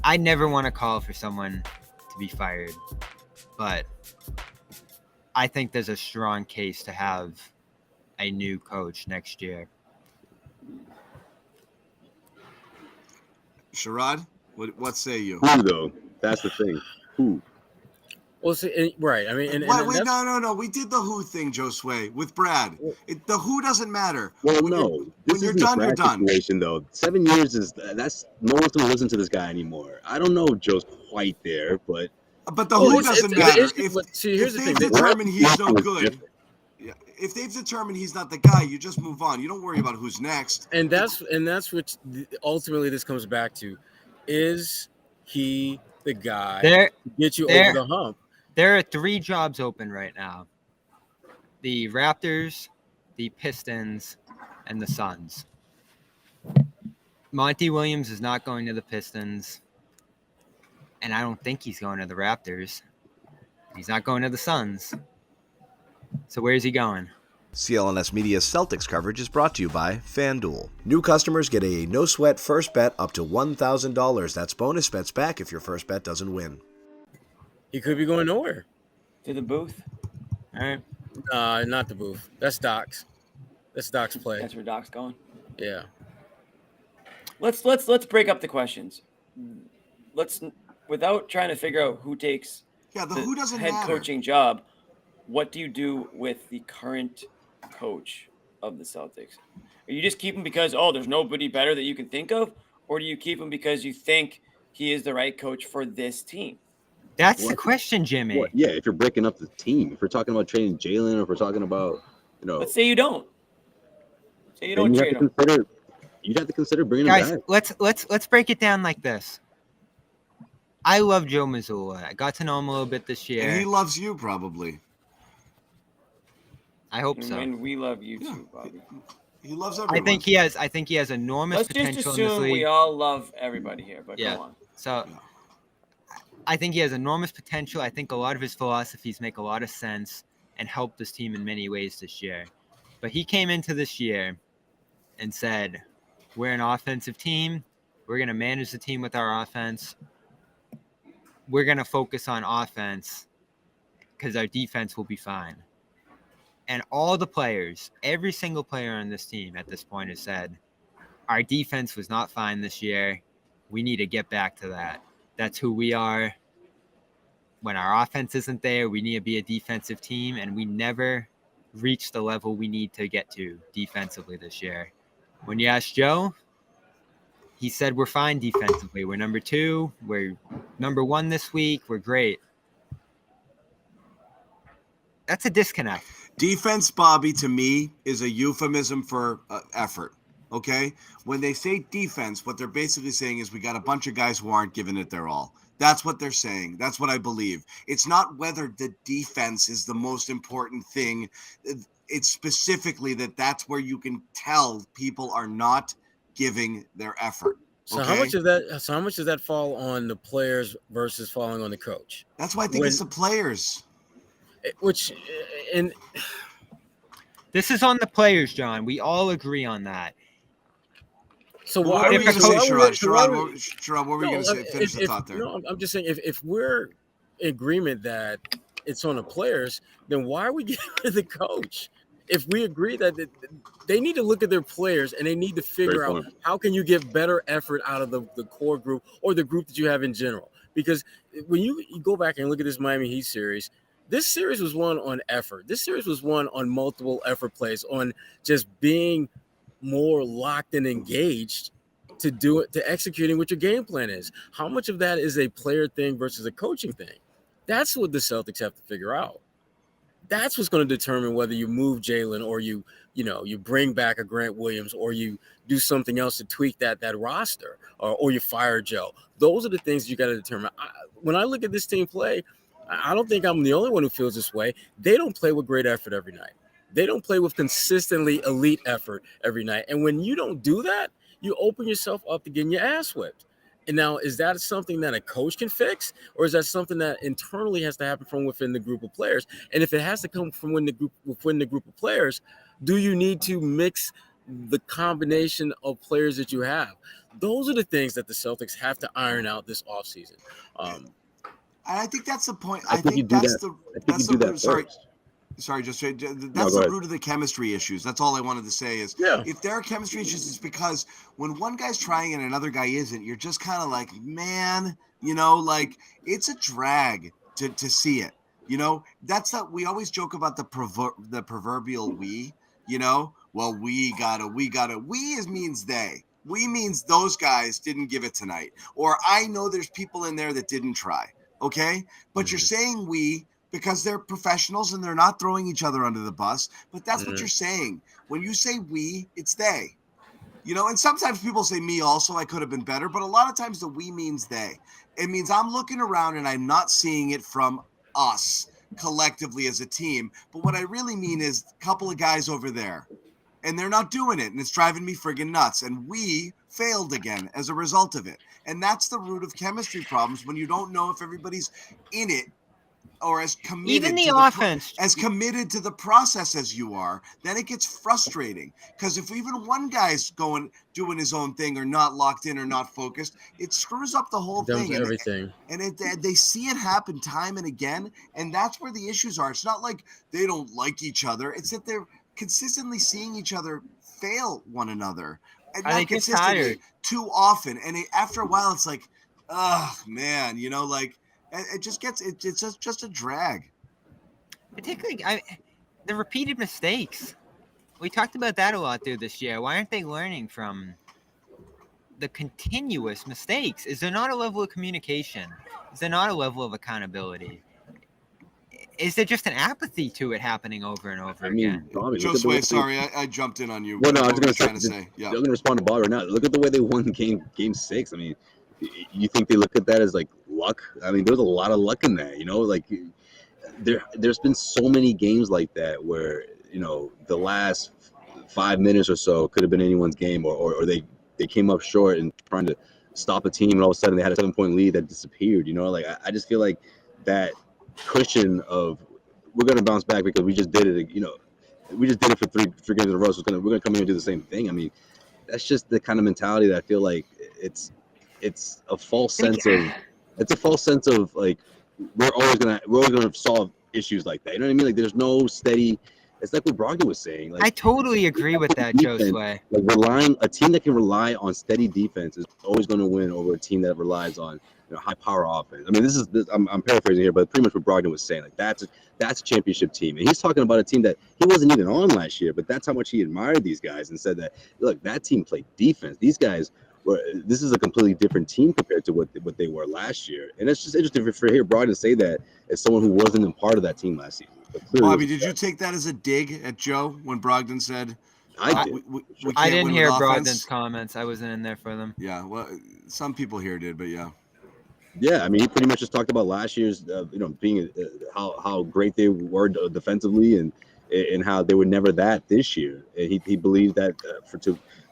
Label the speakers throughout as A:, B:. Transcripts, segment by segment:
A: I never want to call for someone to be fired, but I think there's a strong case to have a new coach next year.
B: Sherrod, what say you?
C: Who though? That's the thing. Who?
D: Well, see, right. I mean,
B: Wait, no. We did the who thing, Josue, with Brad. The who doesn't matter.
C: Well,
B: when
C: no.
B: When you're done, you're done.
C: Situation, though. 7 years that's no one's gonna listen to this guy anymore. I don't know if Joe's quite there, but
B: the who doesn't matter.
D: Here's the thing.
B: Determined he's no good. If they've determined he's not the guy, you just move on. You don't worry about who's next.
D: And that's what ultimately this comes back to: is he the guy to get you over the hump?
A: There are 3 jobs open right now: the Raptors, the Pistons, and the Suns. Monty Williams is not going to the Pistons, and I don't think he's going to the Raptors. He's not going to the Suns. So where's he going?
E: CLNS Media's Celtics coverage is brought to you by FanDuel. New customers get a no-sweat first bet up to $1,000. That's bonus bets back if your first bet doesn't win.
D: He could be going nowhere.
F: To the booth?
D: All right. Not the booth. That's Doc's. That's Doc's play.
F: That's where Doc's going?
D: Yeah.
F: Let's break up the questions. Without trying to figure out who takes
B: the who doesn't
F: head
B: matter.
F: Coaching job, what do you do with the current coach of the Celtics? Are you just keep him because, there's nobody better that you can think of? Or do you keep him because you think he is the right coach for this team?
A: That's the question, Jimmy.
C: Yeah, if you're breaking up the team, if we're talking about trading Jalen, or if we're talking about,
F: let's say you don't. Say you don't trade him.
C: You'd have to consider bringing
A: him
C: back.
A: Let's break it down like this. I love Joe Mazzulla. I got to know him a little bit this year.
B: And he loves you, probably.
A: I hope so.
F: And we love you too, Bobby.
B: He loves everyone.
A: I think he has enormous potential in this league.
F: Let's just assume we all love everybody here, but go on.
A: So I think he has enormous potential. I think a lot of his philosophies make a lot of sense and help this team in many ways this year. But he came into this year and said, we're an offensive team. We're going to manage the team with our offense. We're going to focus on offense because our defense will be fine. And all the players, every single player on this team at this point has said, our defense was not fine this year. We need to get back to that. That's who we are. When our offense isn't there, we need to be a defensive team, and we never reached the level we need to get to defensively this year. When you ask Joe, he said we're fine defensively. We're number 2. We're number 1 this week. We're great. That's a disconnect.
B: Defense, Bobby, to me, is a euphemism for effort, okay? When they say defense, what they're basically saying is we got a bunch of guys who aren't giving it their all. That's what they're saying. That's what I believe. It's not whether the defense is the most important thing. It's specifically that's where you can tell people are not giving their effort.
D: So how much does that fall on the players versus falling on the coach?
B: That's why I think it's the players.
A: This is on the players, John. We all agree on that.
D: So
B: what were you going to say, Sherrod? What were you going to say? Finish the thought there.
D: No, I'm just saying if we're in agreement that it's on the players, then why are we getting rid of the coach? If we agree that they need to look at their players and they need to figure out how can you get better effort out of the core group or the group that you have in general. Because when you go back and look at this Miami Heat series, this series was won on effort. This series was won on multiple effort plays, on just being more locked and engaged to executing what your game plan is. How much of that is a player thing versus a coaching thing? That's what the Celtics have to figure out. That's what's going to determine whether you move Jalen or you bring back a Grant Williams or you do something else to tweak that roster or you fire Joe. Those are the things you got to determine. When I look at this team play, I don't think I'm the only one who feels this way. They don't play with great effort every night. They don't play with consistently elite effort every night. And when you don't do that, you open yourself up to getting your ass whipped. And now, is that something that a coach can fix, or is that something that internally has to happen from within the group of players? And if it has to come from within the group of players, do you need to mix the combination of players that you have. Those are the things that the Celtics have to iron out this offseason.
B: And I think that's the point.
C: I think you do
B: that's
C: that.
B: the
C: I think you do that first.
B: Sorry, just
C: No,
B: that's
C: go
B: the
C: ahead.
B: root of the chemistry issues. That's all I wanted to say is
D: Yeah.
B: if there are chemistry issues, it's because when one guy's trying and another guy isn't, you're just kind of like, man, like it's a drag to see it. That's that we always joke about the proverbial we. Well, we means they. We means those guys didn't give it tonight, or I know there's people in there that didn't try. Okay, but you're saying we. Because they're professionals and they're not throwing each other under the bus. But that's what you're saying. When you say we, it's they. And sometimes people say me also, I could have been better. But a lot of times the we means they. It means I'm looking around and I'm not seeing it from us collectively as a team. But what I really mean is a couple of guys over there. And they're not doing it. And it's driving me friggin' nuts. And we failed again as a result of it. And that's the root of chemistry problems when you don't know if everybody's in it. Or as committed
A: Even the
B: to
A: offense.
B: as committed to the process as you are, then it gets frustrating. Because if even one guy's doing his own thing or not locked in or not focused, it screws up the whole thing.
D: Everything.
B: And they see it happen time and again, and that's where the issues are. It's not like they don't like each other. It's that they're consistently seeing each other fail one another. And
A: They
B: not
A: get
B: consistently,
A: tired.
B: too often. And after a while, it's like, oh, man, it just gets it's just a drag.
A: Particularly, the repeated mistakes. We talked about that a lot through this year. Why aren't they learning from the continuous mistakes? Is there not a level of communication? Is there not a level of accountability? Is there just an apathy to it happening over and over again?
C: Bobby,
B: Joe Sway, sorry, I jumped in on you.
C: Well, no, I was
B: What were
C: going
B: you
C: to
B: say. Yeah.
C: I'm going to respond to Bobby right now. Look at the way they won game 6. I mean, you think they look at that as like luck? I mean, there's a lot of luck in that, like there's been so many games like that where, the last 5 minutes or so could have been anyone's game, or they came up short and trying to stop a team and all of a sudden they had a 7-point lead that disappeared, like I just feel like that cushion of we're going to bounce back because we just did it, we just did it for three games in a row, so we're going to come in and do the same thing. I mean, that's just the kind of mentality that I feel like it's a false sense of like we're always gonna solve issues like that. You know what I mean? Like there's no steady. It's like what Brogdon was saying. Like
A: I totally agree with that, Joe Sway.
C: Like a team that can rely on steady defense is always going to win over a team that relies on high power offense. I mean, I'm paraphrasing here, but pretty much what Brogdon was saying. Like that's a championship team, and he's talking about a team that he wasn't even on last year, but that's how much he admired these guys and said that look, that team played defense. These guys. This is a completely different team compared to what they were last year, and it's just interesting for hear Brogdon say that as someone who wasn't a part of that team last season.
B: Bobby, did you take that as a dig at Joe when Brogdon said?
C: I did.
B: I
A: didn't hear Brogdon's comments. I wasn't in there for them.
B: Yeah, well, some people here did, but yeah.
C: Yeah, I mean, he pretty much just talked about last year's, being how great they were defensively and how they were never that this year. And he believed that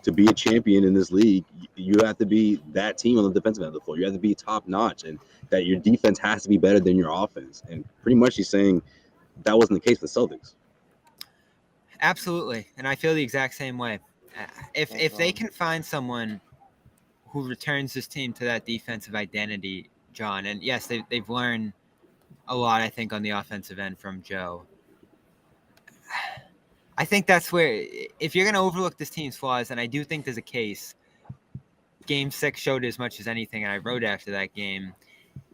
C: to be a champion in this league, you have to be that team on the defensive end of the floor. You have to be top notch, and that your defense has to be better than your offense. And pretty much he's saying that wasn't the case for the Celtics.
A: Absolutely, and I feel the exact same way. If they can find someone who returns this team to that defensive identity, John, and yes, they've learned a lot, I think, on the offensive end from Joe. I think that's where, if you're going to overlook this team's flaws, and I do think there's a case, Game 6 showed as much as anything, and I wrote after that game,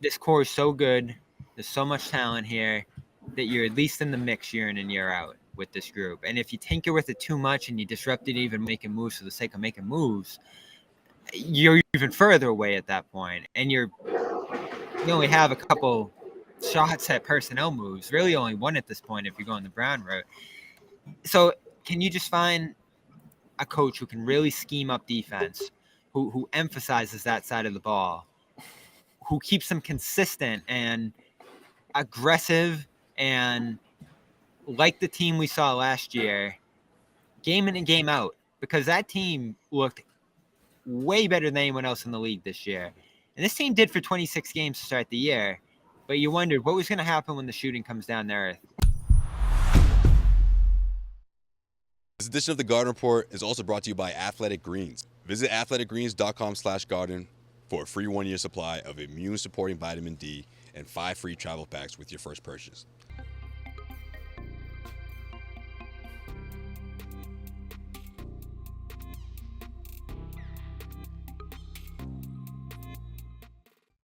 A: this core is so good, there's so much talent here, that you're at least in the mix year in and year out with this group. And if you tinker with it too much and you disrupt it even making moves for the sake of making moves, you're even further away at that point. And you only have a couple shots at personnel moves, really only one at this point if you're going the Brown route. So can you just find a coach who can really scheme up defense, who emphasizes that side of the ball, who keeps them consistent and aggressive and like the team we saw last year, game in and game out, because that team looked way better than anyone else in the league this year. And this team did for 26 games to start the year, but you wondered what was going to happen when the shooting comes down to earth.
G: This edition of the Garden Report is also brought to you by Athletic Greens. Visit athleticgreens.com/garden for a free 1-year supply of immune-supporting vitamin D and 5 free travel packs with your first purchase.